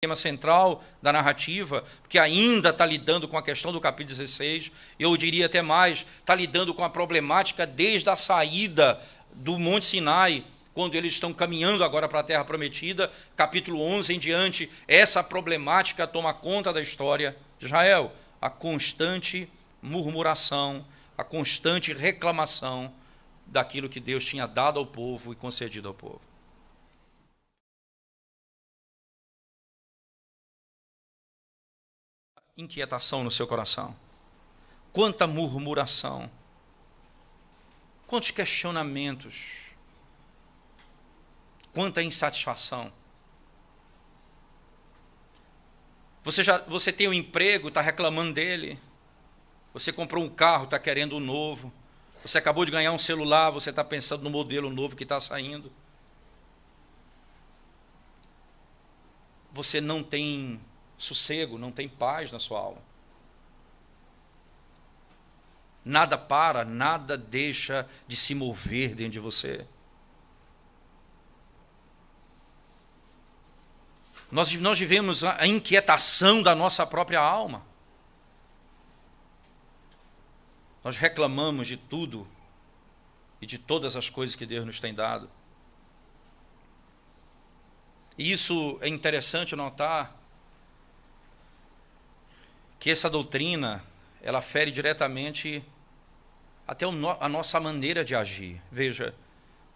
tema central da narrativa, porque ainda está lidando com a questão do capítulo 16, eu diria até mais, está lidando com a problemática desde a saída do Monte Sinai, quando eles estão caminhando agora para a Terra Prometida, capítulo 11 em diante, essa problemática toma conta da história de Israel, a constante murmuração, a constante reclamação daquilo que Deus tinha dado ao povo e concedido ao povo. Inquietação no seu coração, quanta murmuração, quantos questionamentos, quanta insatisfação. Você tem um emprego, está reclamando dele. Você comprou um carro, está querendo um novo. Você acabou de ganhar um celular, você está pensando no modelo novo que está saindo. Você não tem sossego, não tem paz na sua alma. Nada para, nada deixa de se mover dentro de você. Nós vivemos a inquietação da nossa própria alma. Nós reclamamos de tudo e de todas as coisas que Deus nos tem dado. E isso é interessante notar, que essa doutrina, ela fere diretamente até a nossa maneira de agir. Veja,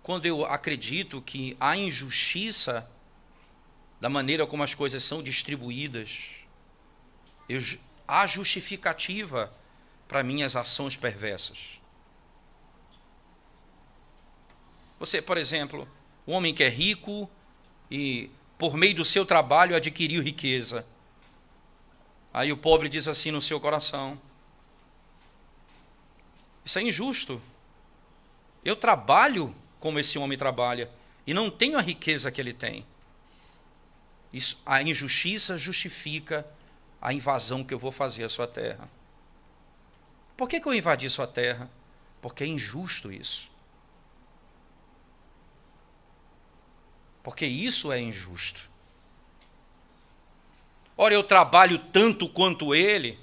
quando eu acredito que há injustiça da maneira como as coisas são distribuídas, há justificativa para minhas ações perversas. Você, por exemplo, um homem que é rico e por meio do seu trabalho adquiriu riqueza. Aí o pobre diz assim no seu coração: isso é injusto. Eu trabalho como esse homem trabalha e não tenho a riqueza que ele tem. Isso, a injustiça justifica a invasão que eu vou fazer à sua terra. Por que eu invadi sua terra? Porque é injusto isso. Porque isso é injusto. Ora, eu trabalho tanto quanto ele.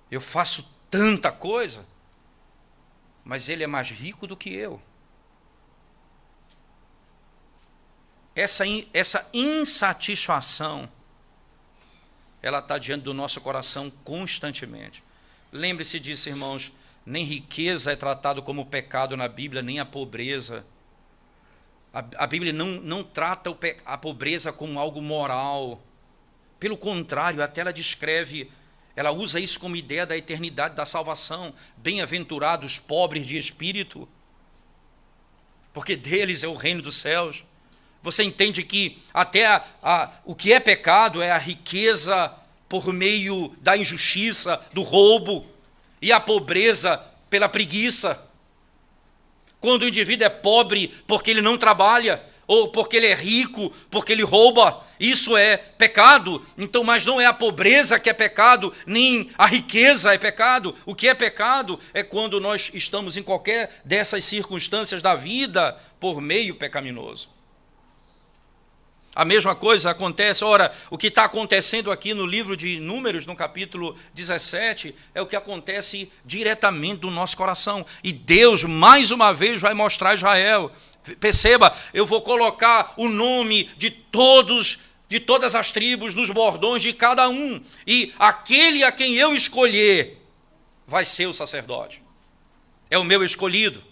Eu faço tanta coisa, mas ele é mais rico do que eu. Essa insatisfação, ela está diante do nosso coração constantemente. Lembre-se disso, irmãos, nem riqueza é tratado como pecado na Bíblia, nem a pobreza. A Bíblia não trata a pobreza como algo moral. Pelo contrário, até ela descreve, ela usa isso como ideia da eternidade, da salvação. Bem-aventurados pobres de espírito, porque deles é o reino dos céus. Você entende que até o que é pecado é a riqueza por meio da injustiça, do roubo, e a pobreza pela preguiça. Quando o indivíduo é pobre porque ele não trabalha, ou porque ele é rico, porque ele rouba, isso é pecado. Então, mas não é a pobreza que é pecado, nem a riqueza é pecado. O que é pecado é quando nós estamos em qualquer dessas circunstâncias da vida por meio pecaminoso. A mesma coisa acontece, ora, o que está acontecendo aqui no livro de Números, no capítulo 17, é o que acontece diretamente do nosso coração. E Deus, mais uma vez, vai mostrar a Israel. Perceba, eu vou colocar o nome de todas as tribos nos bordões de cada um. E aquele a quem eu escolher vai ser o sacerdote. É o meu escolhido.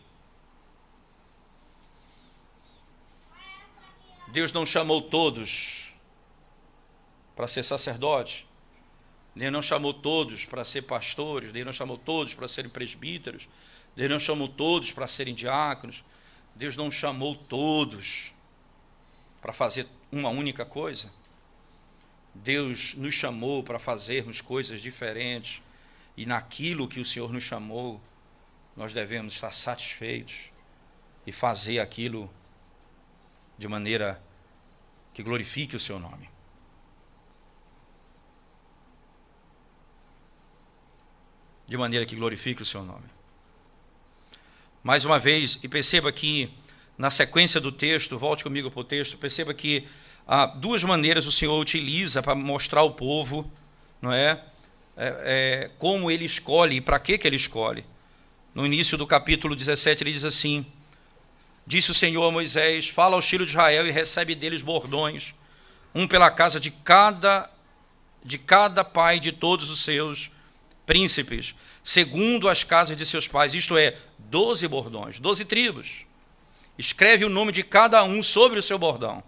Deus não chamou todos para ser sacerdotes, Deus não chamou todos para ser pastores, Deus não chamou todos para serem presbíteros, Deus não chamou todos para serem diáconos, Deus não chamou todos para fazer uma única coisa. Deus nos chamou para fazermos coisas diferentes, e naquilo que o Senhor nos chamou, nós devemos estar satisfeitos e fazer aquilo de maneira que glorifique o seu nome. De maneira que glorifique o seu nome. Mais uma vez, e perceba que na sequência do texto, volte comigo para o texto, perceba que há duas maneiras o Senhor utiliza para mostrar ao povo, não é? Como ele escolhe e para que ele escolhe. No início do capítulo 17 ele diz assim: disse o Senhor a Moisés, fala aos filhos de Israel e recebe deles bordões, um pela casa de cada pai de todos os seus príncipes, segundo as casas de seus pais, isto é, 12 bordões, 12 tribos. Escreve o nome de cada um sobre o seu bordão.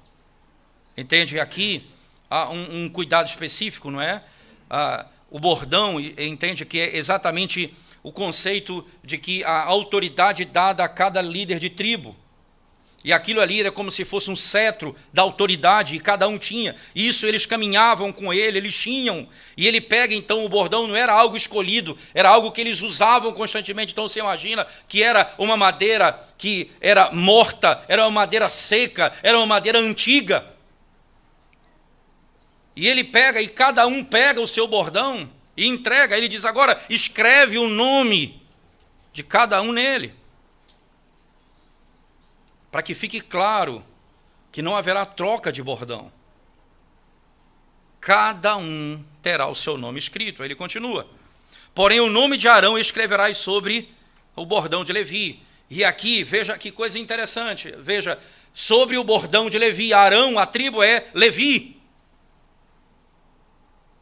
Entende? Aqui há um cuidado específico, não é? O bordão, entende que é exatamente o conceito de que a autoridade dada a cada líder de tribo. E aquilo ali era como se fosse um cetro da autoridade, e cada um tinha. Isso eles caminhavam com ele, eles tinham. E ele pega, então, o bordão, não era algo escolhido, era algo que eles usavam constantemente. Então, você imagina que era uma madeira que era morta, era uma madeira seca, era uma madeira antiga. E ele pega, e cada um pega o seu bordão e entrega. Ele diz, agora, escreve o nome de cada um nele. Para que fique claro que não haverá troca de bordão. Cada um terá o seu nome escrito. Aí ele continua. Porém, o nome de Arão escreverás sobre o bordão de Levi. E aqui, veja que coisa interessante. Veja, sobre o bordão de Levi. Arão, a tribo é Levi.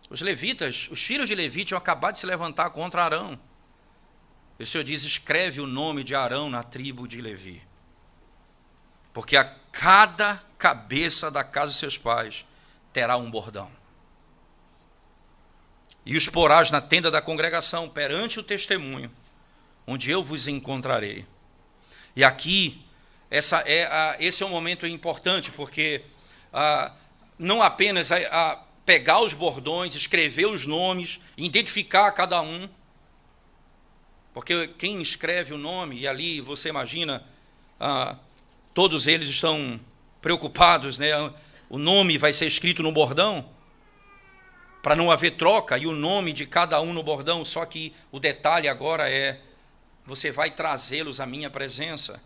Os levitas, os filhos de Levi tinham acabado de se levantar contra Arão. E o Senhor diz, escreve o nome de Arão na tribo de Levi. Porque a cada cabeça da casa de seus pais terá um bordão. E os porás na tenda da congregação, perante o testemunho, onde eu vos encontrarei. E aqui, esse é um momento importante, porque não apenas pegar os bordões, escrever os nomes, identificar cada um, porque quem escreve o nome, e ali você imagina, todos eles estão preocupados, né? O nome vai ser escrito no bordão, para não haver troca, e o nome de cada um no bordão, só que o detalhe agora é, você vai trazê-los à minha presença.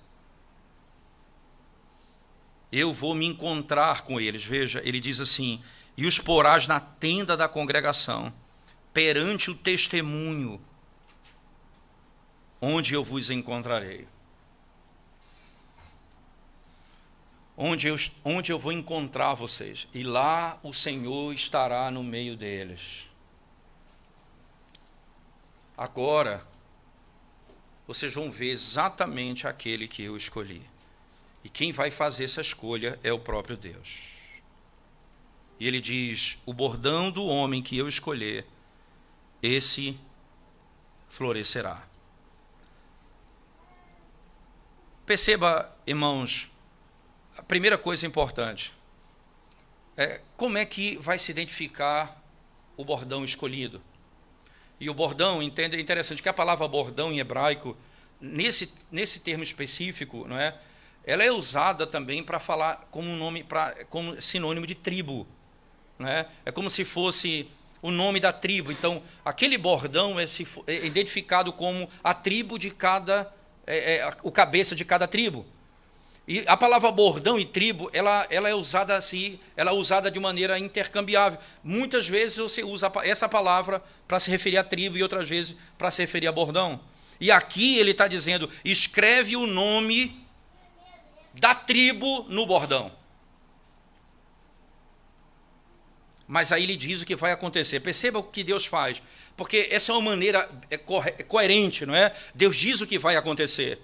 Eu vou me encontrar com eles. Veja, ele diz assim, e os porás na tenda da congregação, perante o testemunho, onde eu vos encontrarei. Onde eu vou encontrar vocês, e lá o Senhor estará no meio deles. Agora, vocês vão ver exatamente aquele que eu escolhi. E quem vai fazer essa escolha é o próprio Deus. E ele diz, o bordão do homem que eu escolher, esse florescerá. Perceba, irmãos, a primeira coisa importante é como é que vai se identificar o bordão escolhido. E o bordão, entenda, é interessante que a palavra bordão em hebraico, nesse termo específico, não é? Ela é usada também para falar como como sinônimo de tribo. Não é? É como se fosse o nome da tribo. Então, aquele bordão é identificado como a tribo de o cabeça de cada tribo. E a palavra bordão e tribo, ela é usada assim, ela é usada de maneira intercambiável. Muitas vezes você usa essa palavra para se referir à tribo e outras vezes para se referir a bordão. E aqui ele está dizendo, escreve o nome da tribo no bordão. Mas aí ele diz o que vai acontecer. Perceba o que Deus faz, porque essa é uma maneira coerente, não é? Deus diz o que vai acontecer.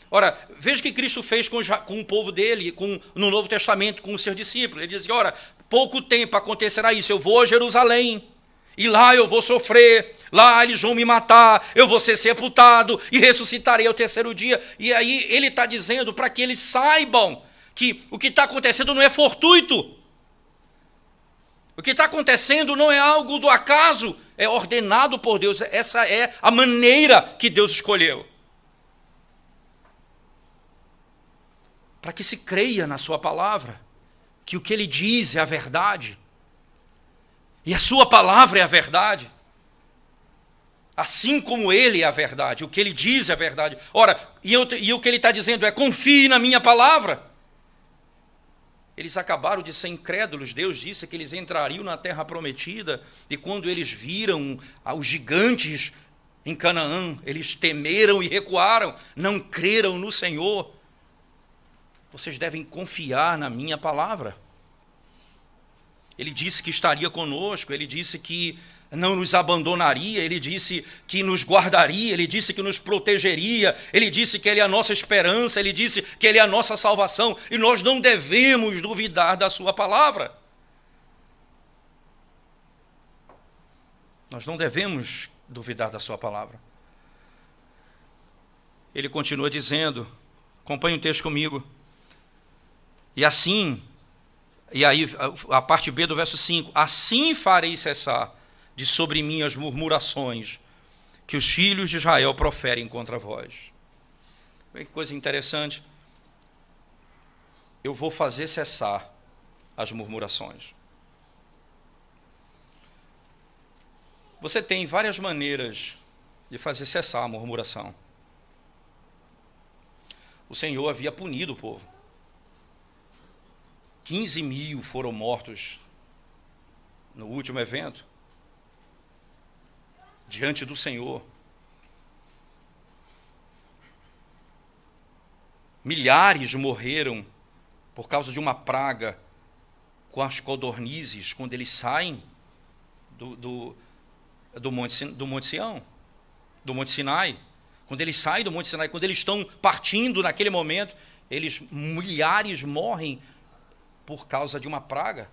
Ora, veja o que Cristo fez com o povo dele, no Novo Testamento, com os seus discípulos. Ele diz, ora, pouco tempo acontecerá isso, eu vou a Jerusalém, e lá eu vou sofrer, lá eles vão me matar, eu vou ser sepultado, e ressuscitarei ao terceiro dia. E aí ele está dizendo para que eles saibam que o que está acontecendo não é fortuito. O que está acontecendo não é algo do acaso, é ordenado por Deus. Essa é a maneira que Deus escolheu. Para que se creia na sua palavra, que o que ele diz é a verdade, e a sua palavra é a verdade. Assim como ele é a verdade, o que ele diz é a verdade. Ora, e o que ele está dizendo é: confie na minha palavra. Eles acabaram de ser incrédulos. Deus disse que eles entrariam na terra prometida, e quando eles viram os gigantes em Canaã, eles temeram e recuaram, não creram no Senhor. Vocês devem confiar na minha palavra. Ele disse que estaria conosco, ele disse que não nos abandonaria, ele disse que nos guardaria, ele disse que nos protegeria, ele disse que ele é a nossa esperança, ele disse que ele é a nossa salvação, e nós não devemos duvidar da sua palavra. Nós não devemos duvidar da sua palavra. Ele continua dizendo, acompanhe o texto comigo, e assim, e aí a parte B do verso 5, assim farei cessar de sobre mim as murmurações que os filhos de Israel proferem contra vós. Que coisa interessante. Eu vou fazer cessar as murmurações. Você tem várias maneiras de fazer cessar a murmuração. O Senhor havia punido o povo. 15.000 foram mortos no último evento, diante do Senhor. Milhares morreram por causa de uma praga com as codornizes, quando eles saem do Monte Sião, do Monte Sinai. Quando eles saem do Monte Sinai, quando eles estão partindo naquele momento, milhares morrem por causa de uma praga.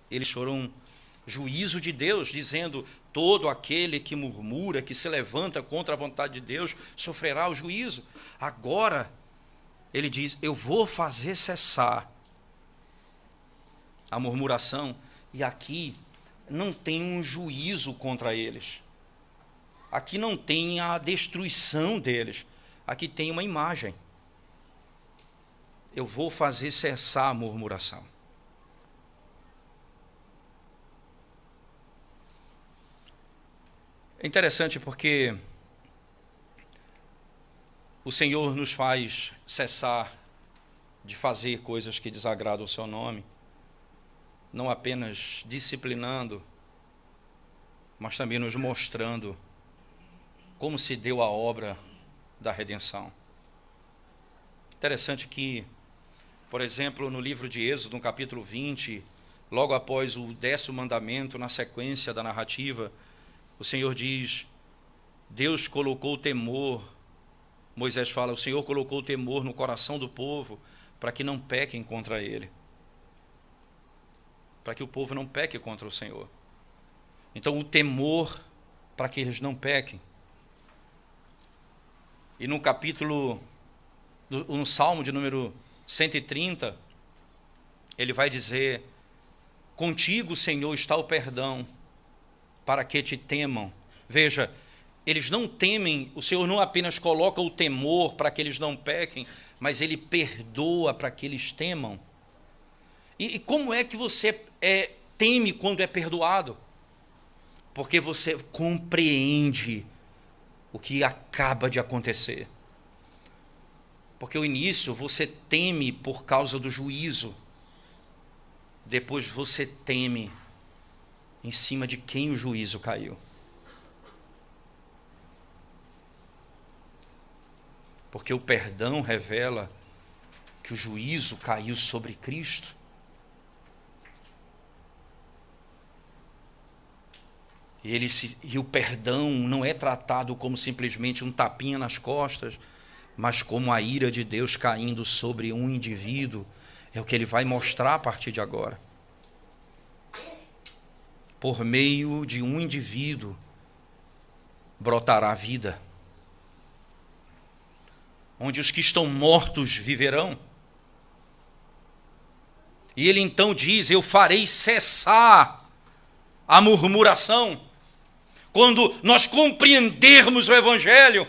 Eles foram juízo de Deus, dizendo: todo aquele que murmura, que se levanta contra a vontade de Deus, sofrerá o juízo. Agora, ele diz: eu vou fazer cessar a murmuração, e aqui não tem um juízo contra eles. Aqui não tem a destruição deles. Aqui tem uma imagem. Eu vou fazer cessar a murmuração. É interessante porque o Senhor nos faz cessar de fazer coisas que desagradam o seu nome, não apenas disciplinando, mas também nos mostrando como se deu a obra da redenção. Interessante que, por exemplo, no livro de Êxodo, no capítulo 20, logo após o 10º mandamento, na sequência da narrativa, o Senhor diz: Deus colocou o temor, Moisés fala, o Senhor colocou o temor no coração do povo para que não pequem contra ele. Para que o povo não peque contra o Senhor. Então, o temor para que eles não pequem. E no Salmo de número 130, ele vai dizer: contigo, Senhor, está o perdão, para que te temam. Veja, eles não temem, o Senhor não apenas coloca o temor para que eles não pequem, mas Ele perdoa para que eles temam. E como é que você teme quando é perdoado? Porque você compreende o que acaba de acontecer. Porque o início você teme por causa do juízo, depois você teme em cima de quem o juízo caiu. Porque o perdão revela que o juízo caiu sobre Cristo. E o perdão não é tratado como simplesmente um tapinha nas costas, mas como a ira de Deus caindo sobre um indivíduo. É o que ele vai mostrar a partir de agora. Por meio de um indivíduo brotará a vida, onde os que estão mortos viverão. E ele então diz: eu farei cessar a murmuração. Quando nós compreendermos o Evangelho,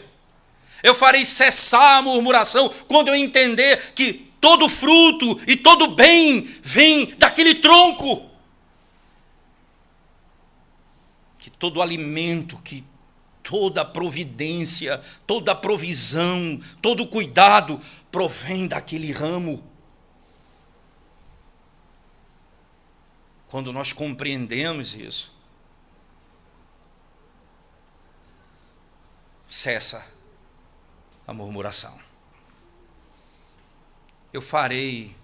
eu farei cessar a murmuração quando eu entender que todo fruto e todo bem vem daquele tronco. Que todo alimento, que Toda providência, toda provisão, todo cuidado provém daquele ramo. Quando nós compreendemos isso, cessa a murmuração. Eu farei,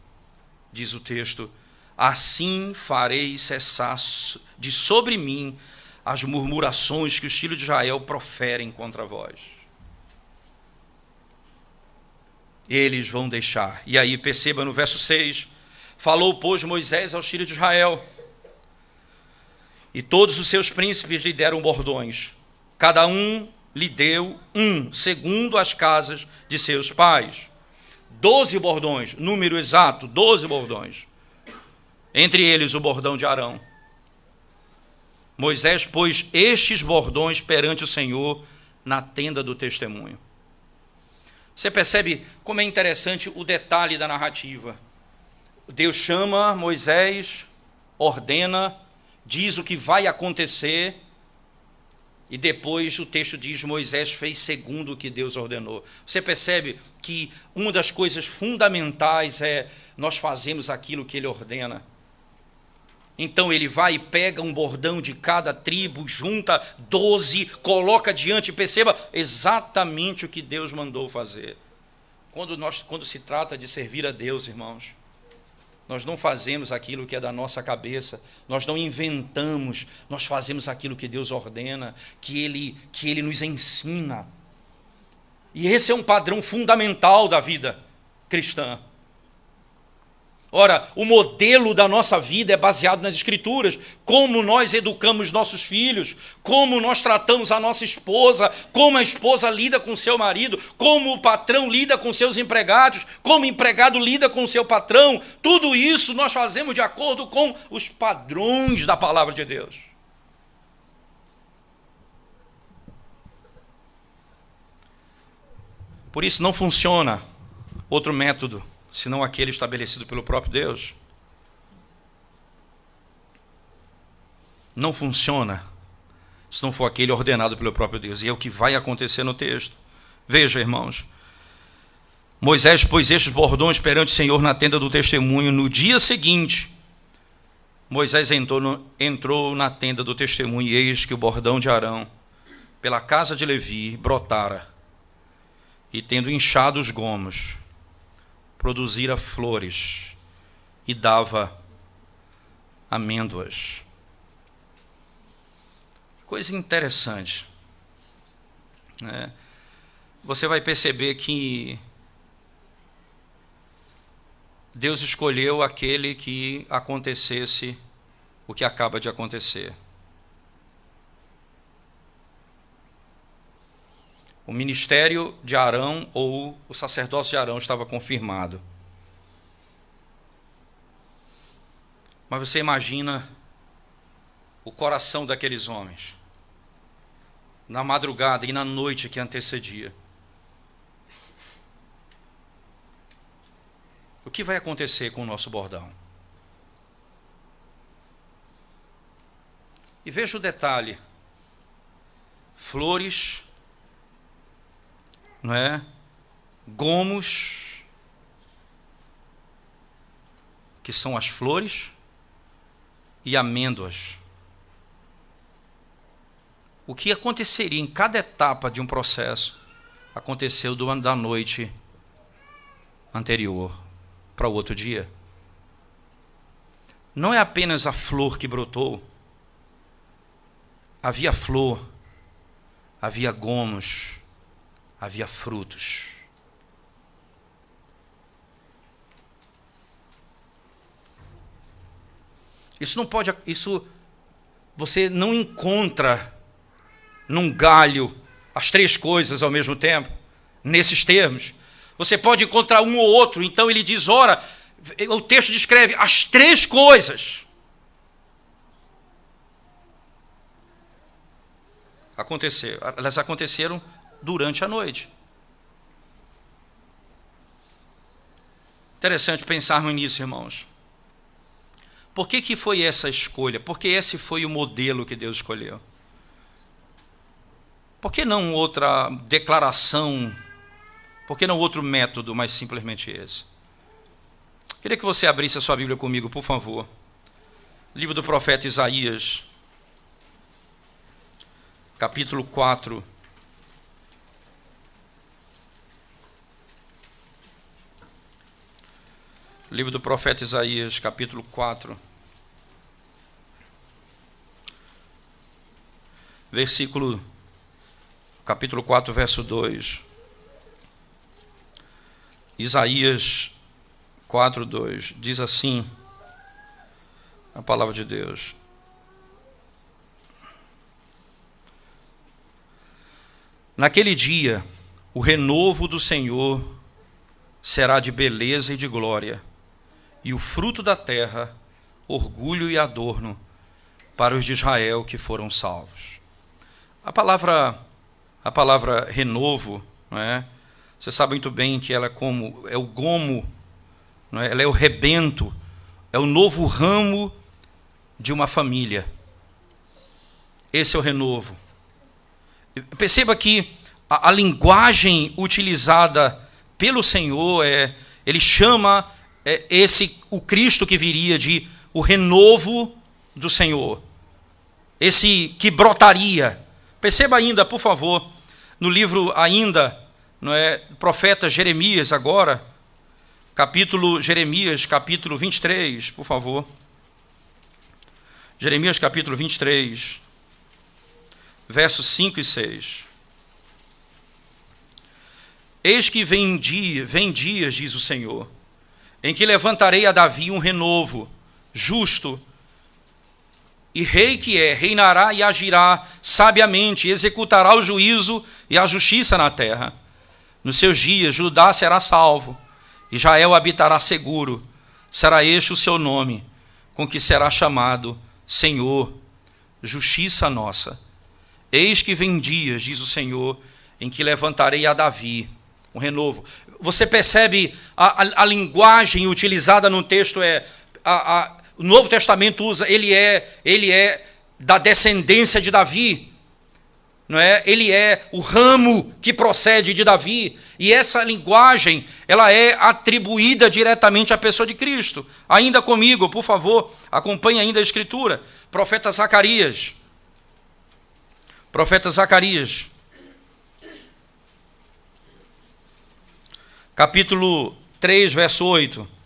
diz o texto, assim farei cessar de sobre mim as murmurações que os filhos de Israel proferem contra vós. Eles vão deixar. E aí perceba no verso 6, falou, pois, Moisés aos filhos de Israel, e todos os seus príncipes lhe deram bordões, cada um lhe deu segundo as casas de seus pais. 12 bordões, número exato, 12 bordões. Entre eles o bordão de Arão. Moisés pôs estes bordões perante o Senhor na tenda do testemunho. Você percebe como é interessante o detalhe da narrativa. Deus chama Moisés, ordena, diz o que vai acontecer, e depois o texto diz, Moisés fez segundo o que Deus ordenou. Você percebe que uma das coisas fundamentais é nós fazemos aquilo que ele ordena. Então ele vai e pega um bordão de cada tribo, junta 12, coloca diante, perceba exatamente o que Deus mandou fazer. Quando se trata de servir a Deus, irmãos, nós não fazemos aquilo que é da nossa cabeça, nós não inventamos, nós fazemos aquilo que Deus ordena, que Ele nos ensina. E esse é um padrão fundamental da vida cristã. Ora, o modelo da nossa vida é baseado nas Escrituras, como nós educamos nossos filhos, como nós tratamos a nossa esposa, como a esposa lida com seu marido, como o patrão lida com seus empregados, como o empregado lida com seu patrão. Tudo isso nós fazemos de acordo com os padrões da palavra de Deus. Por isso não funciona outro método senão aquele estabelecido pelo próprio Deus. Não funciona se não for aquele ordenado pelo próprio Deus. E é o que vai acontecer no texto. Veja, irmãos. Moisés pôs estes bordões perante o Senhor na tenda do testemunho. No dia seguinte, Moisés entrou na tenda do testemunho, e eis que o bordão de Arão, pela casa de Levi, brotara, e tendo inchado os gomos, produzira flores e dava amêndoas. Coisa interessante, né? Você vai perceber que Deus escolheu aquele que acontecesse o que acaba de acontecer. O ministério de Arão, ou o sacerdócio de Arão, estava confirmado. Mas você imagina o coração daqueles homens, na madrugada e na noite que antecedia. O que vai acontecer com o nosso bordão? E veja o detalhe: flores, não é? Gomos, que são as flores, e amêndoas. O que aconteceria em cada etapa de um processo aconteceu da noite anterior para o outro dia. Não é apenas a flor que brotou. Havia flor, havia gomos, havia frutos. Isso você não encontra num galho as três coisas ao mesmo tempo, nesses termos. Você pode encontrar um ou outro. Então ele diz, ora, o texto descreve as três coisas. Elas aconteceram durante a noite. Interessante pensarmos nisso, irmãos. Por que foi essa escolha? Porque esse foi o modelo que Deus escolheu. Por que não outra declaração? Por que não outro método, mas simplesmente esse? Queria que você abrisse a sua Bíblia comigo, por favor. Livro do profeta Isaías, capítulo 4. Livro do profeta Isaías, capítulo 4. Capítulo 4, verso 2. Isaías 4, 2. Diz assim a palavra de Deus: naquele dia, o renovo do Senhor será de beleza e de glória, e o fruto da terra, orgulho e adorno para os de Israel que foram salvos. A palavra renovo, não é? Você sabe muito bem que ela é o gomo, não é? Ela é o rebento, é o novo ramo de uma família. Esse é o renovo. Perceba que a linguagem utilizada pelo Senhor ele chama o Cristo que viria de o renovo do Senhor, esse que brotaria. Perceba ainda, por favor, no livro ainda, não é, profeta Jeremias agora, Jeremias capítulo 23, por favor. Jeremias capítulo 23, versos 5 e 6. Eis que vem dias, diz o Senhor, em que levantarei a Davi um renovo, justo, e rei que reinará e agirá sabiamente, executará o juízo e a justiça na terra. Nos seus dias, Judá será salvo, Israel habitará seguro. Será este o seu nome, com que será chamado Senhor, justiça nossa. Eis que vem dias, diz o Senhor, em que levantarei a Davi um renovo. Você percebe a linguagem utilizada no texto o Novo Testamento usa, ele é da descendência de Davi, não é? Ele é o ramo que procede de Davi, e essa linguagem, ela é atribuída diretamente à pessoa de Cristo. Ainda comigo, por favor, acompanhe ainda a Escritura. Profeta Zacarias, capítulo 3, verso 8.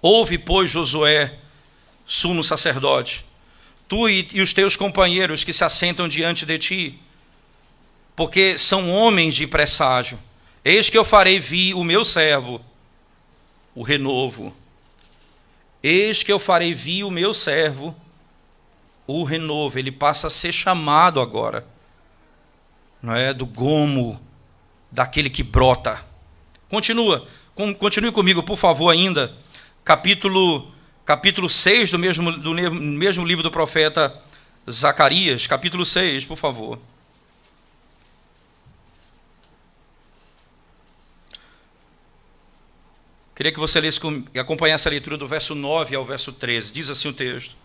Ouve, pois, Josué, sumo sacerdote, tu e os teus companheiros que se assentam diante de ti, porque são homens de presságio. Eis que eu farei vir o meu servo, o renovo. Eis que eu farei vir o meu servo, o renovo. Ele passa a ser chamado agora, não é? Do gomo, daquele que brota. Continue comigo, por favor, ainda. Capítulo 6 do mesmo livro do profeta Zacarias, capítulo 6, por favor. Queria que você acompanhasse a leitura do verso 9 ao verso 13. Diz assim o texto: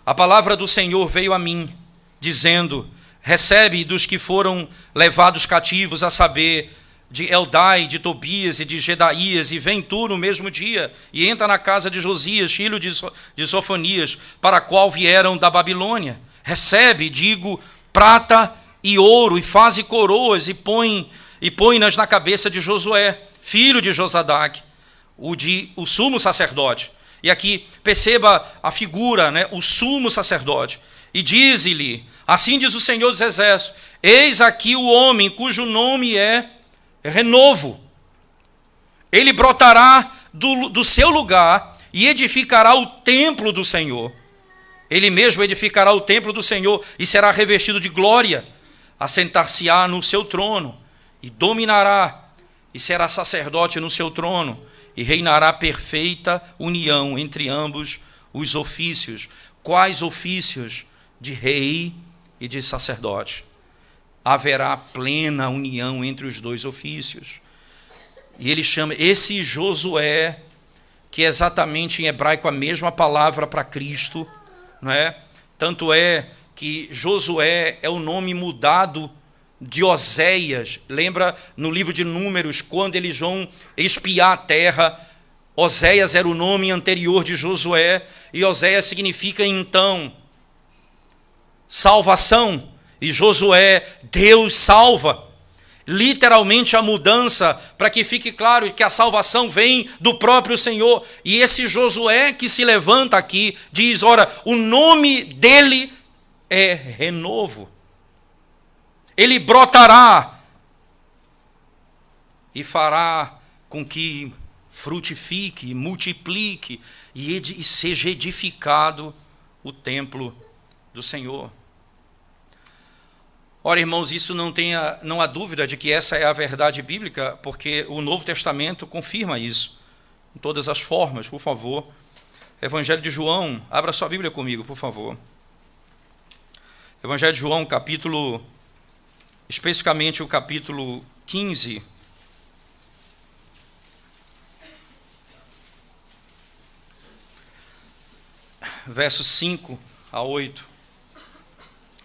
a palavra do Senhor veio a mim, dizendo: recebe dos que foram levados cativos, a saber, de Eldai, de Tobias e de Gedaías, e vem tu no mesmo dia, e entra na casa de Josias, filho de Sofonias, para a qual vieram da Babilônia. Recebe, digo, prata e ouro, e faze coroas, e põe-nas na cabeça de Josué, filho de Josadaque, o sumo sacerdote. E aqui perceba a figura, né, o sumo sacerdote. E dize-lhe, assim diz o Senhor dos Exércitos: eis aqui o homem cujo nome é renovo. Ele brotará do seu lugar e edificará o templo do Senhor. Ele mesmo edificará o templo do Senhor e será revestido de glória. Assentar-se-á no seu trono e dominará, e será sacerdote no seu trono, e reinará perfeita união entre ambos os ofícios. Quais ofícios? De rei e de sacerdote. Haverá plena união entre os dois ofícios. E ele chama esse Josué, que é exatamente em hebraico a mesma palavra para Cristo, não é? Tanto é que Josué é o nome mudado de Oséias. Lembra no livro de Números, quando eles vão espiar a terra, Oséias era o nome anterior de Josué, e Oséias significa então salvação, e Josué, Deus salva. Literalmente a mudança, para que fique claro que a salvação vem do próprio Senhor. E esse Josué que se levanta aqui, diz, ora, o nome dele é renovo. Ele brotará e fará com que frutifique, multiplique e seja edificado o templo do Senhor. Ora, irmãos, isso não há dúvida de que essa é a verdade bíblica, porque o Novo Testamento confirma isso, em todas as formas. Por favor, Evangelho de João, abra sua Bíblia comigo, por favor. Evangelho de João, especificamente o capítulo 15, versos 5 a 8,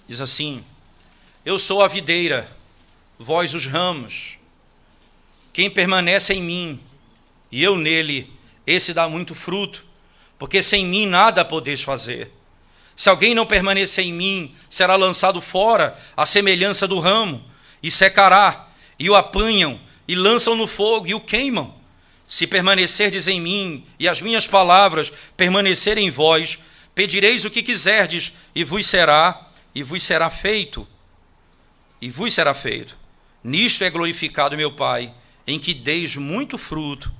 diz assim: Eu sou a videira, vós os ramos. Quem permanece em mim e eu nele, esse dá muito fruto, porque sem mim nada podeis fazer. Se alguém não permanecer em mim, será lançado fora, à semelhança do ramo, e secará, e o apanham, e lançam no fogo, e o queimam. Se permanecerdes em mim, e as minhas palavras permanecerem em vós, pedireis o que quiserdes, e vos será feito. E vos será feito. Nisto é glorificado meu Pai, em que deis muito fruto,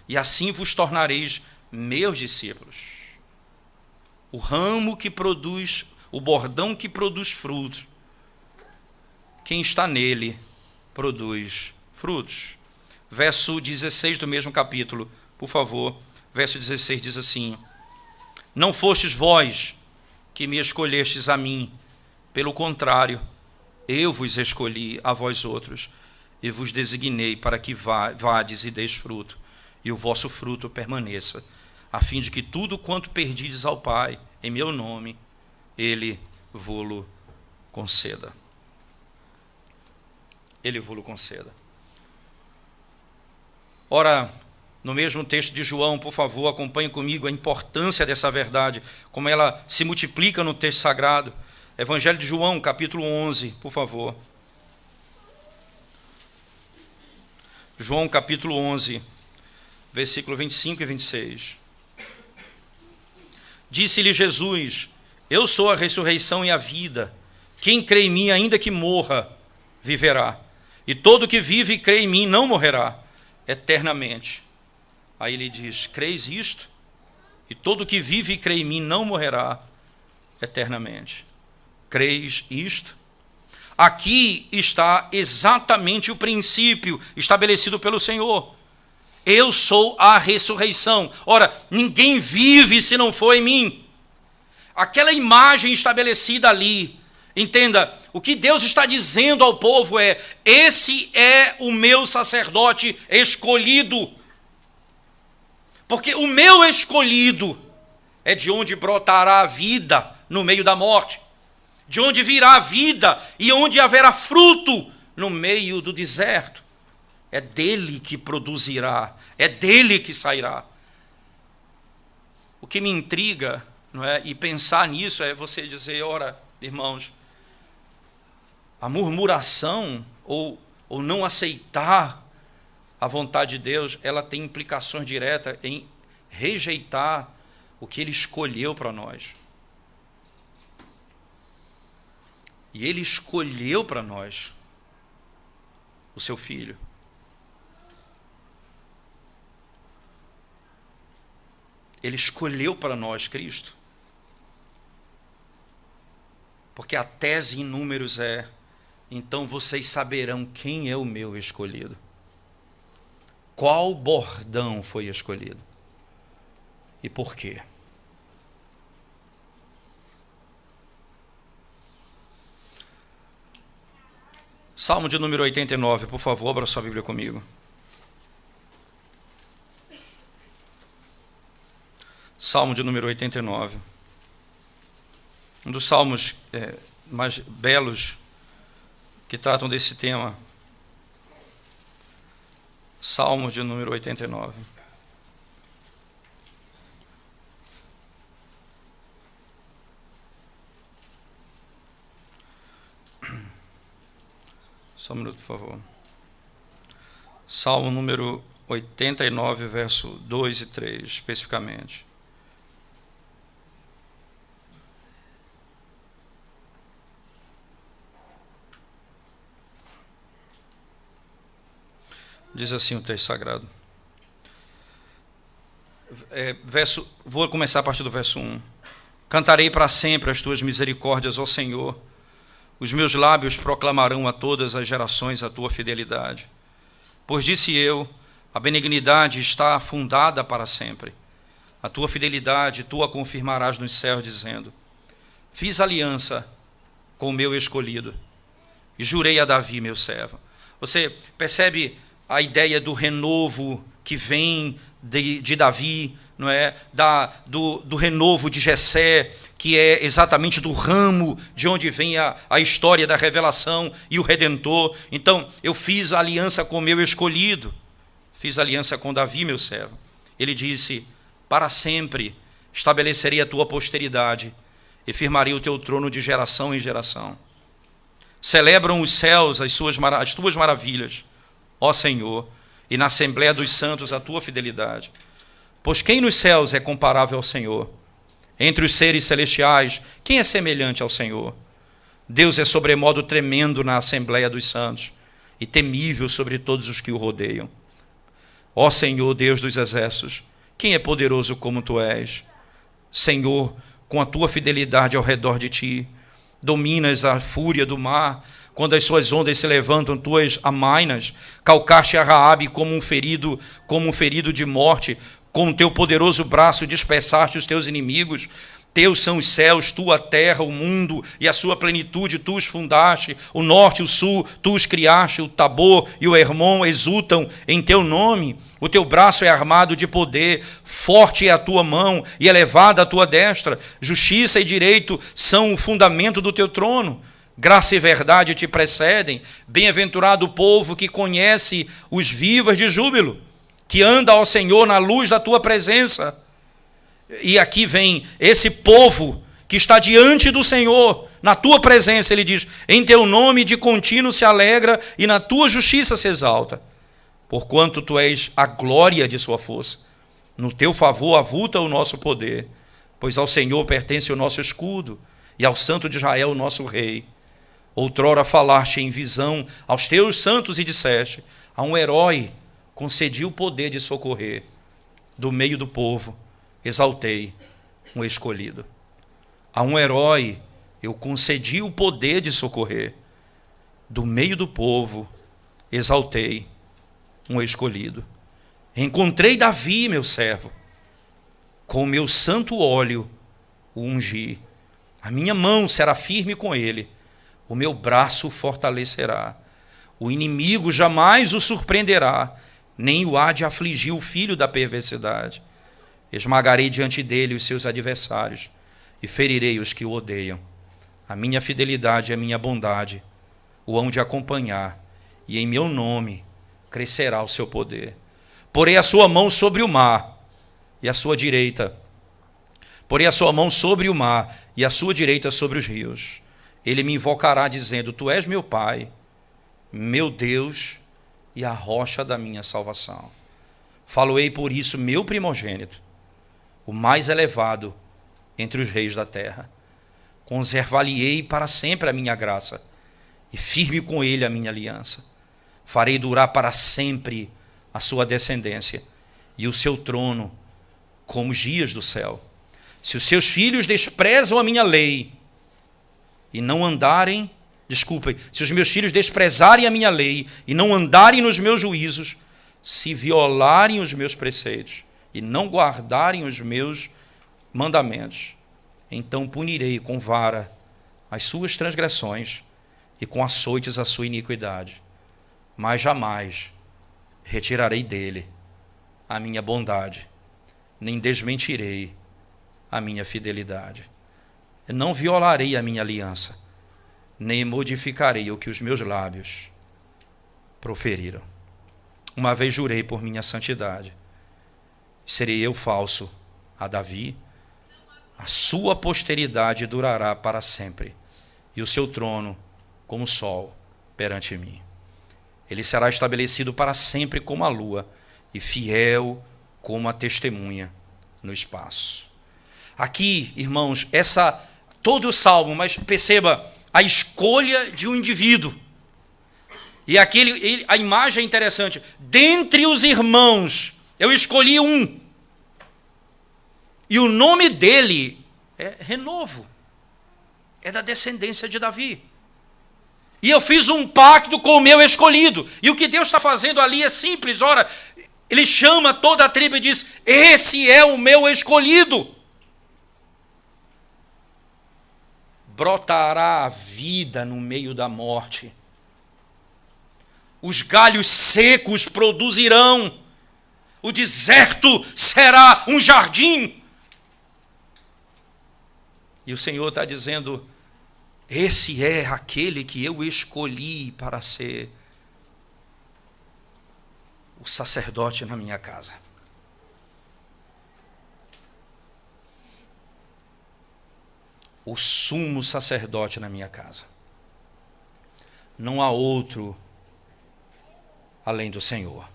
e assim vos tornareis meus discípulos. O ramo que produz, o bordão que produz frutos, quem está nele produz frutos. Verso 16 do mesmo capítulo, por favor. Verso 16 diz assim: Não fostes vós que me escolhestes a mim, pelo contrário, eu vos escolhi a vós outros, e vos designei para que vades e deis fruto, e o vosso fruto permaneça, a fim de que tudo quanto perdides ao Pai, em meu nome, Ele vô-lo conceda. Ele vô-lo conceda. Ora, no mesmo texto de João, por favor, acompanhe comigo a importância dessa verdade, como ela se multiplica no texto sagrado. Evangelho de João, capítulo 11, por favor. João, capítulo 11, versículo 25 e 26. Disse-lhe Jesus: Eu sou a ressurreição e a vida. Quem crê em mim, ainda que morra, viverá. E todo que vive e crê em mim não morrerá eternamente. Aí ele diz: Creis isto? E todo que vive e crê em mim não morrerá eternamente. Creis isto? Aqui está exatamente o princípio estabelecido pelo Senhor. Eu sou a ressurreição. Ora, ninguém vive se não for em mim. Aquela imagem estabelecida ali, entenda, o que Deus está dizendo ao povo é: esse é o meu sacerdote escolhido. Porque o meu escolhido é de onde brotará a vida no meio da morte, de onde virá a vida e onde haverá fruto no meio do deserto. É dele que produzirá, é dele que sairá. O que me intriga, não é, e pensar nisso é você dizer: ora, irmãos, a murmuração ou não aceitar a vontade de Deus, ela tem implicações diretas em rejeitar o que Ele escolheu para nós. E Ele escolheu para nós o seu Filho. Ele escolheu para nós Cristo. Porque a tese em Números é: então vocês saberão quem é o meu escolhido. Qual bordão foi escolhido? E por quê? Salmo de número 89, por favor, abra sua Bíblia comigo. Salmo de número 89. Um dos salmos mais belos que tratam desse tema. Salmo de número 89. Só um minuto, por favor. Salmo número 89, verso 2 e 3, especificamente. Diz assim o texto sagrado. Vou começar a partir do verso 1. Cantarei para sempre as tuas misericórdias, ó Senhor. Os meus lábios proclamarão a todas as gerações a tua fidelidade. Pois disse eu, a benignidade está fundada para sempre. A tua fidelidade tu a confirmarás nos céus, dizendo: fiz aliança com o meu escolhido e jurei a Davi, meu servo. Você percebe a ideia do renovo que vem de Davi, não é? Do renovo de Jessé, que é exatamente do ramo de onde vem a história da revelação e o Redentor. Então, eu fiz a aliança com o meu escolhido, fiz aliança com Davi, meu servo. Ele disse: para sempre estabelecerei a tua posteridade e firmarei o teu trono de geração em geração. Celebram os céus as tuas maravilhas, ó Senhor, e na Assembleia dos Santos a tua fidelidade. Pois quem nos céus é comparável ao Senhor? Entre os seres celestiais, quem é semelhante ao Senhor? Deus é sobremodo tremendo na Assembleia dos Santos e temível sobre todos os que o rodeiam. Ó Senhor, Deus dos exércitos, quem é poderoso como tu és? Senhor, com a tua fidelidade ao redor de ti, dominas a fúria do mar. Quando as suas ondas se levantam, tu as amainas. Calcaste a Raabe como um ferido de morte. Com o teu poderoso braço dispersaste os teus inimigos. Teus são os céus, tu a terra, o mundo e a sua plenitude, tu os fundaste. O norte e o sul, tu os criaste. O Tabor e o Hermon exultam em teu nome. O teu braço é armado de poder, forte é a tua mão e elevada a tua destra. Justiça e direito são o fundamento do teu trono. Graça e verdade te precedem. Bem-aventurado o povo que conhece os vivas de júbilo, que anda ao Senhor na luz da tua presença. E aqui vem esse povo que está diante do Senhor, na tua presença. Ele diz: em teu nome de contínuo se alegra e na tua justiça se exalta. Porquanto tu és a glória de sua força, no teu favor avulta o nosso poder. Pois ao Senhor pertence o nosso escudo e ao Santo de Israel o nosso rei. Outrora falaste em visão aos teus santos e disseste: a um herói concedi o poder de socorrer. Do meio do povo exaltei um escolhido. A um herói eu concedi o poder de socorrer. Do meio do povo exaltei um escolhido. Encontrei Davi, meu servo. Com o meu santo óleo o ungi. A minha mão será firme com ele. O meu braço o fortalecerá. O inimigo jamais o surpreenderá, nem o há de afligir o filho da perversidade. Esmagarei diante dele os seus adversários e ferirei os que o odeiam. A minha fidelidade e a minha bondade o hão de acompanhar, e em meu nome crescerá o seu poder. Porei a sua mão sobre o mar e a sua direita. Porei a sua mão sobre o mar e a sua direita sobre os rios. Ele me invocará dizendo: tu és meu Pai, meu Deus e a rocha da minha salvação. Falo-ei por isso meu primogênito, o mais elevado entre os reis da terra. Conservar-lhe-ei para sempre a minha graça, e firme com ele a minha aliança. Farei durar para sempre a sua descendência e o seu trono como os dias do céu. Se os seus filhos desprezam a minha lei e não andarem, se os meus filhos desprezarem a minha lei e não andarem nos meus juízos, se violarem os meus preceitos e não guardarem os meus mandamentos, então punirei com vara as suas transgressões e com açoites a sua iniquidade. Mas jamais retirarei dele a minha bondade, nem desmentirei a minha fidelidade. Eu não violarei a minha aliança, nem modificarei o que os meus lábios proferiram. Uma vez jurei por minha santidade, serei eu falso a Davi, a sua posteridade durará para sempre, e o seu trono como o sol perante mim. Ele será estabelecido para sempre como a lua, e fiel como a testemunha no espaço. Aqui, irmãos, todo o salmo, mas perceba a escolha de um indivíduo. E aqui a imagem é interessante. Dentre os irmãos, eu escolhi um. E o nome dele é Renovo. É da descendência de Davi. E eu fiz um pacto com o meu escolhido. E o que Deus está fazendo ali é simples. Ora, ele chama toda a tribo e diz: esse é o meu escolhido. Brotará a vida no meio da morte. Os galhos secos produzirão. O deserto será um jardim. E o Senhor está dizendo: esse é aquele que eu escolhi para ser o sacerdote na minha casa. O sumo sacerdote na minha casa. Não há outro além do Senhor.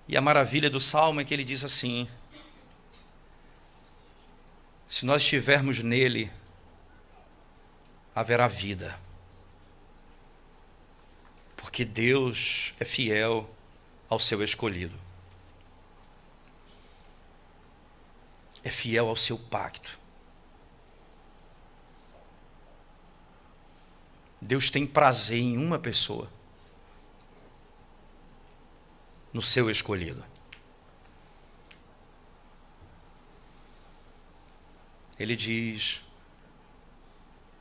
E a maravilha do Salmo é que ele diz assim: se nós estivermos nele, haverá vida. Porque Deus é fiel ao seu escolhido. É fiel ao seu pacto. Deus tem prazer em uma pessoa, no seu escolhido. Ele diz: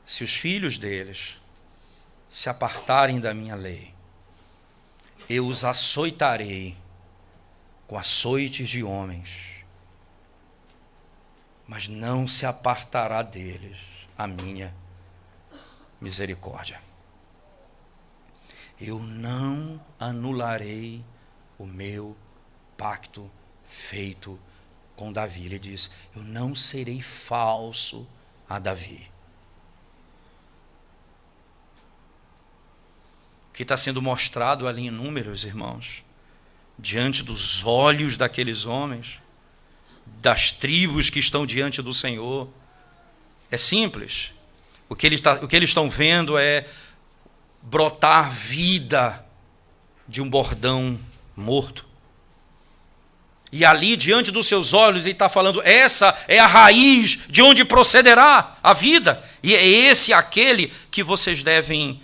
se os filhos deles se apartarem da minha lei, eu os açoitarei com açoites de homens, mas não se apartará deles a minha misericórdia. Eu não anularei o meu pacto feito com Davi. Ele diz: eu não serei falso a Davi. O que está sendo mostrado ali em Números, irmãos, diante dos olhos daqueles homens, das tribos que estão diante do Senhor, é simples. O que eles estão vendo é brotar vida de um bordão morto. E ali, diante dos seus olhos, ele está falando: essa é a raiz de onde procederá a vida. E é esse aquele que vocês devem...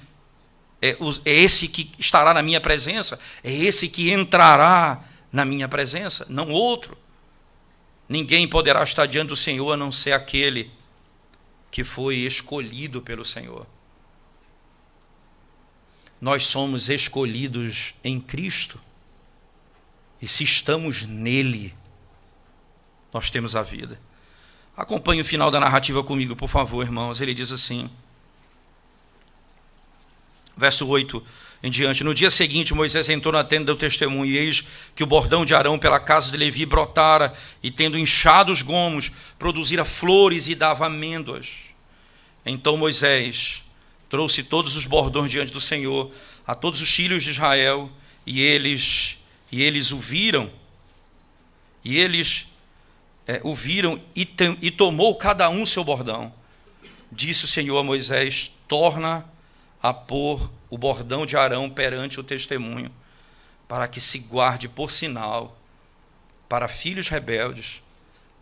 É esse que estará na minha presença. É esse que entrará na minha presença, não outro. Ninguém poderá estar diante do Senhor a não ser aquele que foi escolhido pelo Senhor. Nós somos escolhidos em Cristo. E se estamos nele, nós temos a vida. Acompanhe o final da narrativa comigo, por favor, irmãos. Ele diz assim, verso 8 em diante: no dia seguinte, Moisés entrou na tenda do testemunho, e eis que o bordão de Arão pela casa de Levi brotara, e tendo inchado os gomos, produzira flores e dava amêndoas. Então Moisés trouxe todos os bordões diante do Senhor, a todos os filhos de Israel, e eles o viram, e tomou cada um seu bordão. Disse o Senhor a Moisés: torna a pôr o bordão de Arão perante o testemunho, para que se guarde por sinal para filhos rebeldes.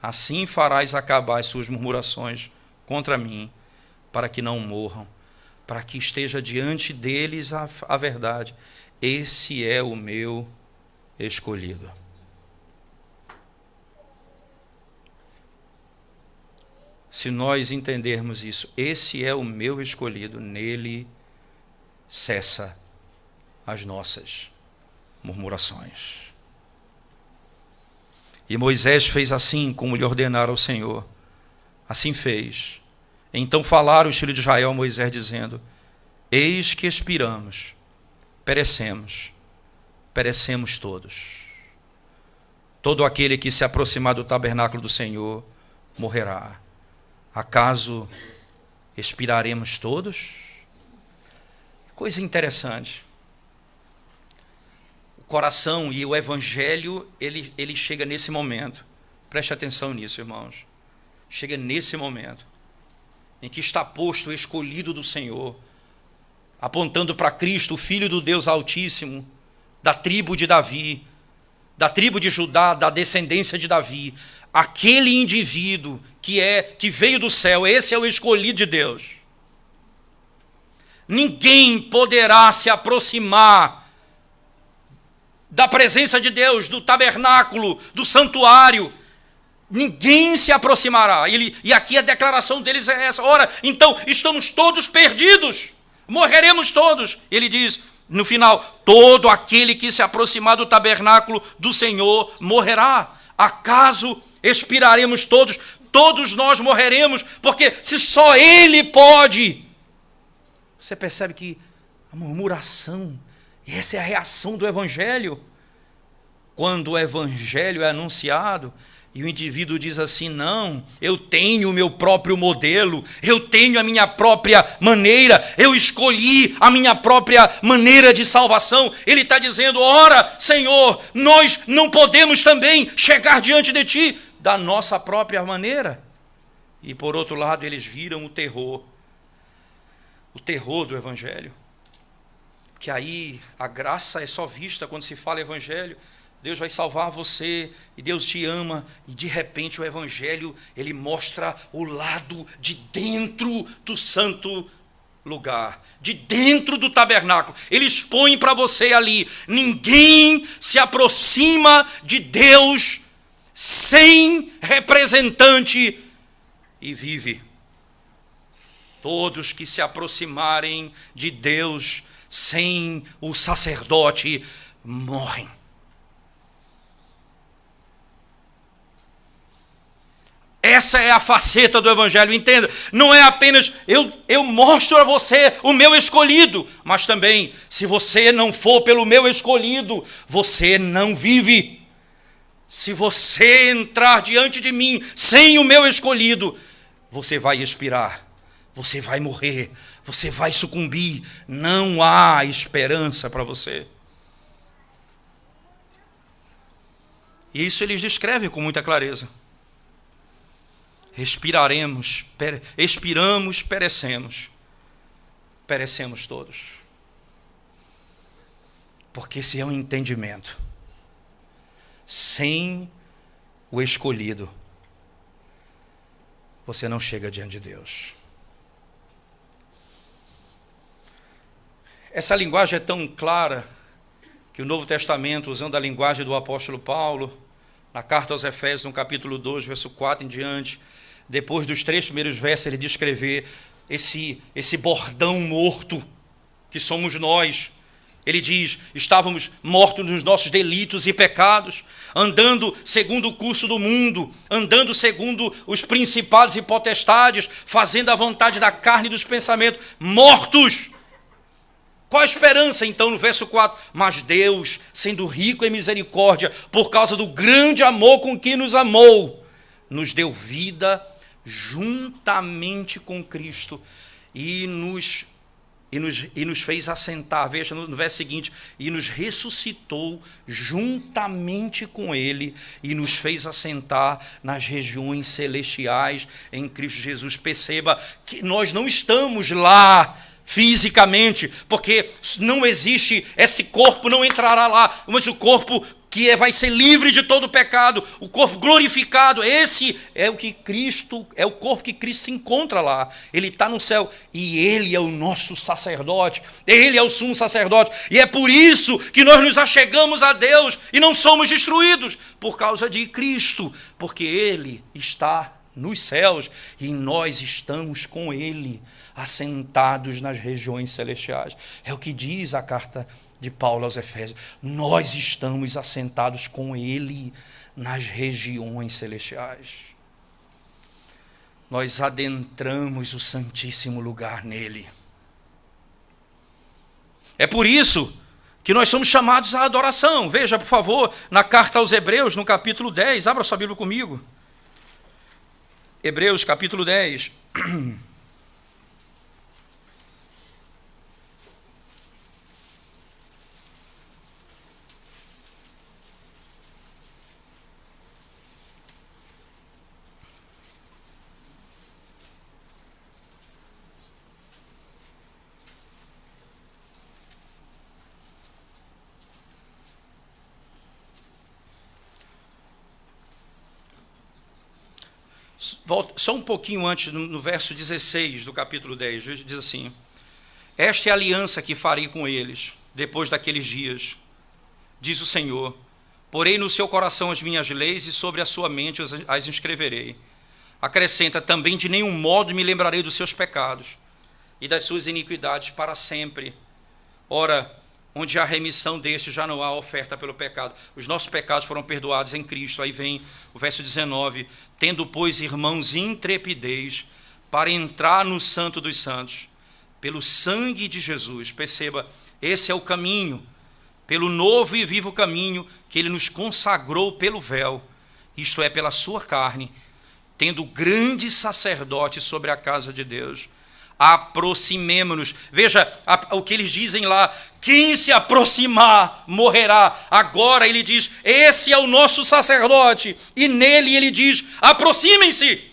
Assim farás acabar as suas murmurações contra mim, para que não morram, para que esteja diante deles a verdade. Esse é o meu escolhido. Se nós entendermos isso, esse é o meu escolhido, nele cessa as nossas murmurações. E Moisés fez assim como lhe ordenara o Senhor. Assim fez. Então falaram os filhos de Israel a Moisés, dizendo: eis que expiramos, perecemos todos. Todo aquele que se aproximar do tabernáculo do Senhor morrerá. Acaso expiraremos todos? Coisa interessante. O coração e o evangelho, ele chega nesse momento. Preste atenção nisso, irmãos. Chega nesse momento em que está posto o escolhido do Senhor, apontando para Cristo, o Filho do Deus Altíssimo, da tribo de Davi, da tribo de Judá, da descendência de Davi, aquele indivíduo que veio do céu. Esse é o escolhido de Deus. Ninguém poderá se aproximar da presença de Deus, do tabernáculo, do santuário. Ninguém se aproximará. E aqui a declaração deles é essa: ora, então estamos todos perdidos, morreremos todos. Ele diz no final: todo aquele que se aproximar do tabernáculo do Senhor morrerá. Acaso expiraremos todos? Todos nós morreremos, porque se só Ele pode. Você percebe que a murmuração, essa é a reação do evangelho. Quando o evangelho é anunciado e o indivíduo diz assim: não, eu tenho o meu próprio modelo, eu tenho a minha própria maneira, eu escolhi a minha própria maneira de salvação. Ele está dizendo: ora, Senhor, nós não podemos também chegar diante de Ti da nossa própria maneira. E por outro lado, eles viram o terror do evangelho. Que aí a graça é só vista quando se fala evangelho. Deus vai salvar você e Deus te ama, e de repente o evangelho, ele mostra o lado de dentro do santo lugar, de dentro do tabernáculo. Ele expõe para você ali: ninguém se aproxima de Deus sem representante e vive. Todos que se aproximarem de Deus sem o sacerdote morrem. Essa é a faceta do evangelho, entenda. Não é apenas eu mostro a você o meu escolhido, mas também, se você não for pelo meu escolhido, você não vive. Se você entrar diante de mim sem o meu escolhido, você vai expirar, você vai morrer, você vai sucumbir. Não há esperança para você. E isso eles descrevem com muita clareza. Expiramos, perecemos todos. Porque esse é um entendimento. Sem o escolhido, você não chega diante de Deus. Essa linguagem é tão clara que o Novo Testamento, usando a linguagem do apóstolo Paulo, na carta aos Efésios, no capítulo 2, verso 4 em diante, depois dos 3 primeiros versos, ele descrever esse bordão morto que somos nós. Ele diz: estávamos mortos nos nossos delitos e pecados, andando segundo o curso do mundo, andando segundo os principados e potestades, fazendo a vontade da carne e dos pensamentos, mortos. Qual a esperança, então, no verso 4? Mas Deus, sendo rico em misericórdia, por causa do grande amor com que nos amou, nos deu vida juntamente com Cristo e nos fez assentar. Veja no verso seguinte: e nos ressuscitou juntamente com Ele e nos fez assentar nas regiões celestiais em Cristo Jesus. Perceba que nós não estamos lá fisicamente, porque não existe, esse corpo não entrará lá, mas o corpo que vai ser livre de todo pecado, o corpo glorificado, esse é o que Cristo, é o corpo que Cristo se encontra lá. Ele está no céu e Ele é o nosso sacerdote, Ele é o sumo sacerdote, e é por isso que nós nos achegamos a Deus e não somos destruídos, por causa de Cristo, porque Ele está nos céus e nós estamos com Ele, assentados nas regiões celestiais. É o que diz a carta de Paulo aos Efésios: nós estamos assentados com Ele nas regiões celestiais. Nós adentramos o Santíssimo Lugar nele. É por isso que nós somos chamados à adoração. Veja, por favor, na carta aos Hebreus, no capítulo 10, abra sua Bíblia comigo. Hebreus, capítulo 10. Volta só um pouquinho antes, no verso 16 do capítulo 10, diz assim: esta é a aliança que farei com eles, depois daqueles dias, diz o Senhor, porei no seu coração as minhas leis e sobre a sua mente as inscreverei. Acrescenta, também de nenhum modo me lembrarei dos seus pecados e das suas iniquidades para sempre. Ora, onde há remissão deste, já não há oferta pelo pecado. Os nossos pecados foram perdoados em Cristo. Aí vem o verso 19, tendo, pois, irmãos, intrepidez para entrar no Santo dos Santos, pelo sangue de Jesus. Perceba, esse é o caminho, pelo novo e vivo caminho que ele nos consagrou pelo véu, isto é, pela sua carne, tendo grande sacerdote sobre a casa de Deus. Aproximemo-nos. Veja o que eles dizem lá: quem se aproximar morrerá. Agora ele diz, esse é o nosso sacerdote, e nele ele diz, aproximem-se,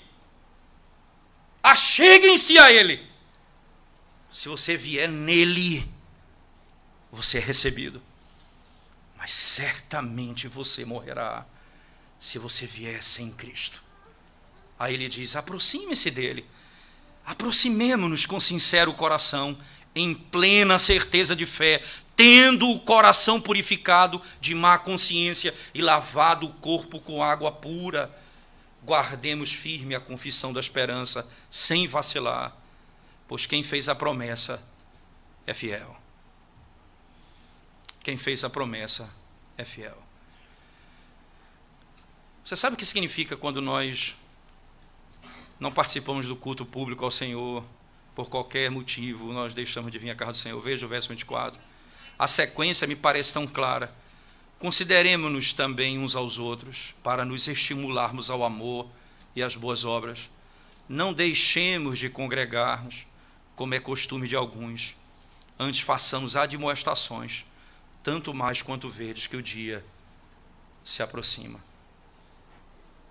acheguem-se a ele. Se você vier nele, você é recebido, mas certamente você morrerá se você vier sem Cristo. Aí ele diz, aproxime-se dele. Aproximemo-nos com sincero coração, em plena certeza de fé, tendo o coração purificado de má consciência e lavado o corpo com água pura. Guardemos firme a confissão da esperança, sem vacilar, pois quem fez a promessa é fiel. Quem fez a promessa é fiel. Você sabe o que significa quando nós não participamos do culto público ao Senhor, por qualquer motivo, nós deixamos de vir à casa do Senhor? Veja o verso 24. A sequência me parece tão clara. Consideremos-nos também uns aos outros, para nos estimularmos ao amor e às boas obras. Não deixemos de congregar-nos, como é costume de alguns. Antes façamos admoestações, tanto mais quanto vedes que o dia se aproxima.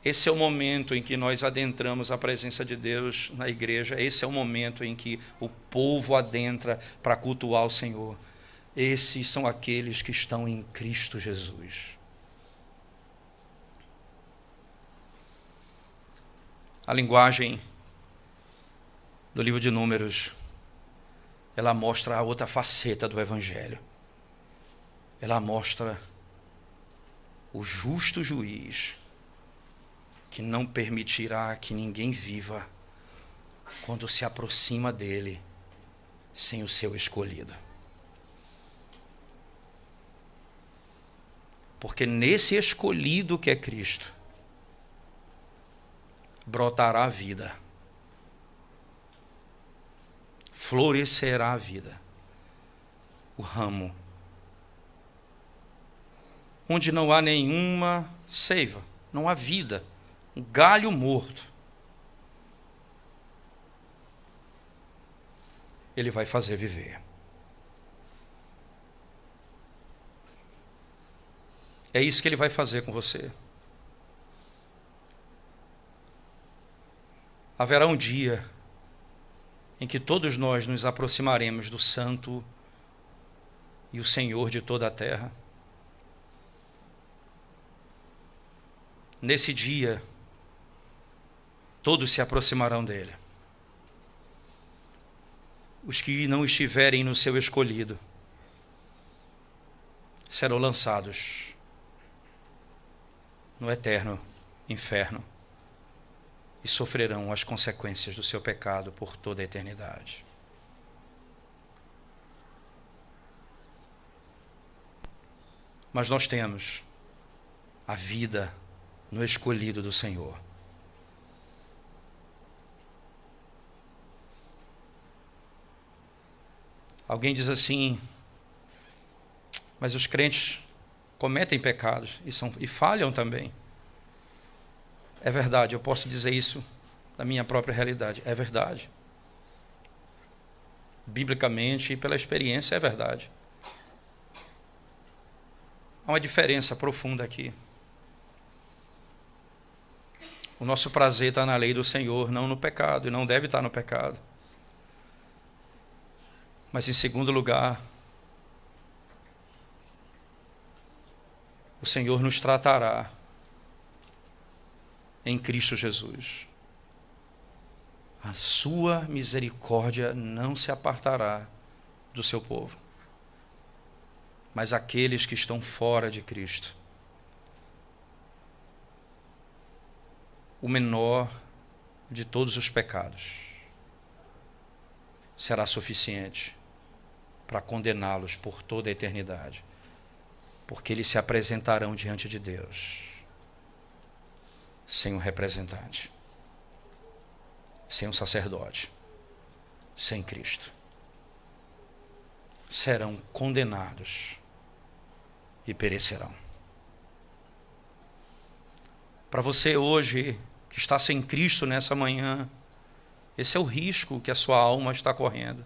Esse é o momento em que nós adentramos a presença de Deus na igreja. Esse é o momento em que o povo adentra para cultuar o Senhor. Esses são aqueles que estão em Cristo Jesus. A linguagem do livro de Números, ela mostra a outra faceta do Evangelho. Ela mostra o justo juiz, que não permitirá que ninguém viva quando se aproxima dele sem o seu escolhido. Porque nesse escolhido que é Cristo, brotará a vida, florescerá a vida, o ramo, onde não há nenhuma seiva, não há vida, um galho morto, ele vai fazer viver. É isso que ele vai fazer com você. Haverá um dia em que todos nós nos aproximaremos do Santo e o Senhor de toda a terra. Nesse dia, todos se aproximarão dele. Os que não estiverem no seu escolhido serão lançados no eterno inferno e sofrerão as consequências do seu pecado por toda a eternidade. Mas nós temos a vida no escolhido do Senhor. Alguém diz assim, mas os crentes cometem pecados e falham também. É verdade, eu posso dizer isso da minha própria realidade. É verdade. Biblicamente e pela experiência é verdade. Há uma diferença profunda aqui. O nosso prazer está na lei do Senhor, não no pecado, e não deve estar no pecado. Mas, em segundo lugar, o Senhor nos tratará em Cristo Jesus. A sua misericórdia não se apartará do seu povo, mas aqueles que estão fora de Cristo. O menor de todos os pecados será suficiente para condená-los por toda a eternidade, porque eles se apresentarão diante de Deus sem um representante, sem um sacerdote, sem Cristo. Serão condenados e perecerão. Para você hoje, que está sem Cristo nessa manhã, esse é o risco que a sua alma está correndo.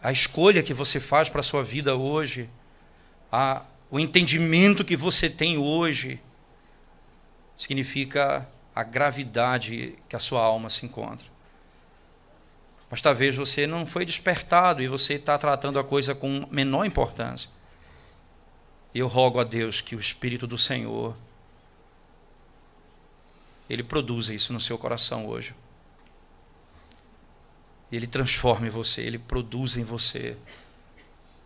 A escolha que você faz para a sua vida hoje, o entendimento que você tem hoje, significa a gravidade que a sua alma se encontra. Mas talvez você não foi despertado e você está tratando a coisa com menor importância. E eu rogo a Deus que o Espírito do Senhor, Ele produza isso no seu coração hoje. Ele transforme você, Ele produza em você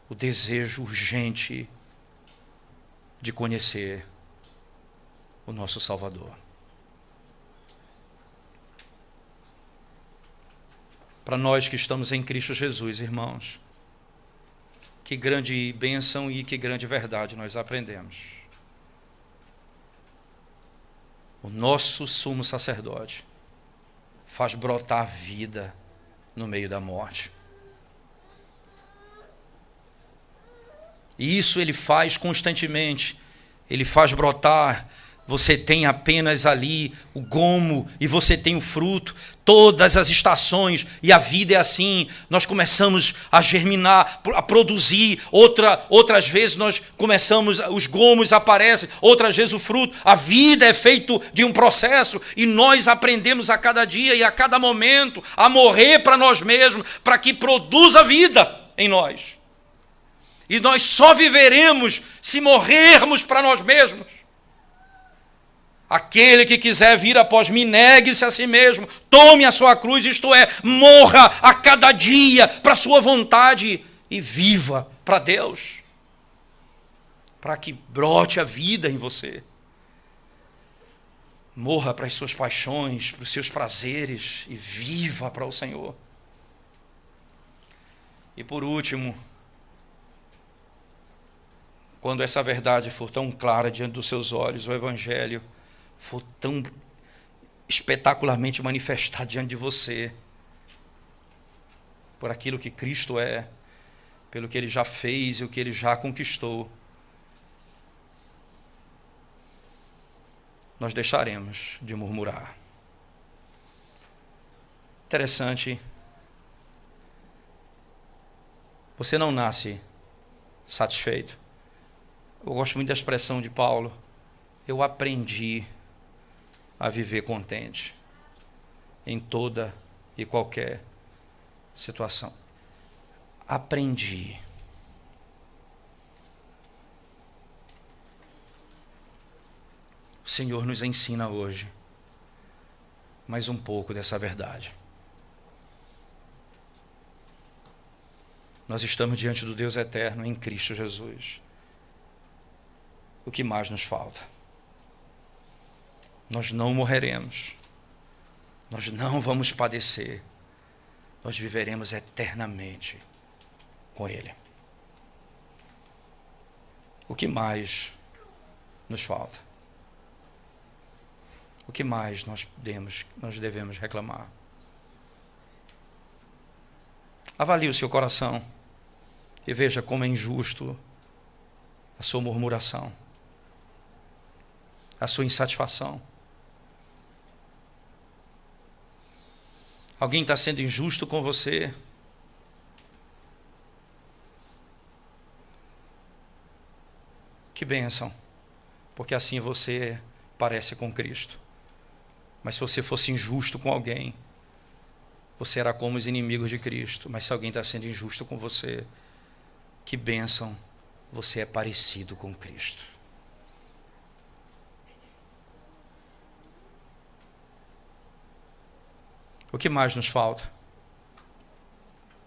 o desejo urgente de conhecer o nosso Salvador. Para nós que estamos em Cristo Jesus, irmãos, que grande bênção e que grande verdade nós aprendemos. O nosso sumo sacerdote faz brotar vida no meio da morte. E isso ele faz constantemente. Ele faz brotar. Você tem apenas ali o gomo e você tem o fruto, todas as estações, e a vida é assim. Nós começamos a germinar, a produzir, outras vezes nós começamos, os gomos aparecem, outras vezes o fruto. A vida é feito de um processo e nós aprendemos a cada dia e a cada momento a morrer para nós mesmos, para que produza vida em nós. E nós só viveremos se morrermos para nós mesmos. Aquele que quiser vir após mim, negue-se a si mesmo, tome a sua cruz, isto é, morra a cada dia para a sua vontade e viva para Deus, para que brote a vida em você. Morra para as suas paixões, para os seus prazeres e viva para o Senhor. E por último, quando essa verdade for tão clara diante dos seus olhos, o Evangelho for tão espetacularmente manifestado diante de você, por aquilo que Cristo é, pelo que Ele já fez e o que Ele já conquistou, nós deixaremos de murmurar. Interessante, você não nasce satisfeito. Eu gosto muito da expressão de Paulo, eu aprendi a viver contente em toda e qualquer situação. Aprendi. O Senhor nos ensina hoje mais um pouco dessa verdade. Nós estamos diante do Deus eterno em Cristo Jesus. O que mais nos falta? Nós não morreremos, nós não vamos padecer, nós viveremos eternamente com Ele. O que mais nos falta? O que mais nós devemos reclamar? Avalie o seu coração e veja como é injusto a sua murmuração, a sua insatisfação. Alguém está sendo injusto com você? Que bênção, porque assim você parece com Cristo. Mas se você fosse injusto com alguém, você era como os inimigos de Cristo. Mas se alguém está sendo injusto com você, que bênção, você é parecido com Cristo. O que mais nos falta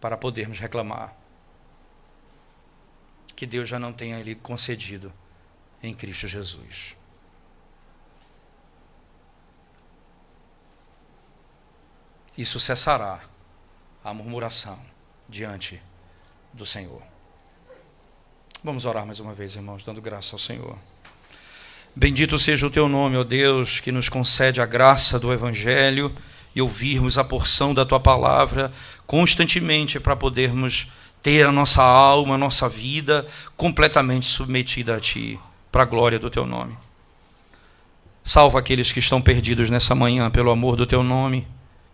para podermos reclamar que Deus já não tenha lhe concedido em Cristo Jesus? Isso cessará a murmuração diante do Senhor. Vamos orar mais uma vez, irmãos, dando graça ao Senhor. Bendito seja o teu nome, ó Deus, que nos concede a graça do Evangelho e ouvirmos a porção da tua palavra constantemente para podermos ter a nossa alma, a nossa vida completamente submetida a ti, para a glória do teu nome. Salva aqueles que estão perdidos nessa manhã pelo amor do teu nome.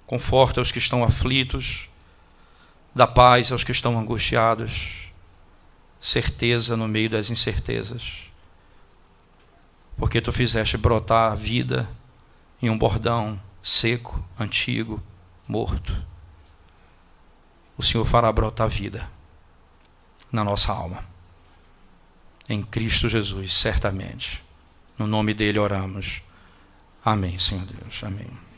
Conforta os que estão aflitos, dá paz aos que estão angustiados, certeza no meio das incertezas, porque tu fizeste brotar a vida em um bordão seco, antigo, morto. O Senhor fará brotar vida na nossa alma, em Cristo Jesus, certamente. No nome dele oramos. Amém, Senhor Deus. Amém.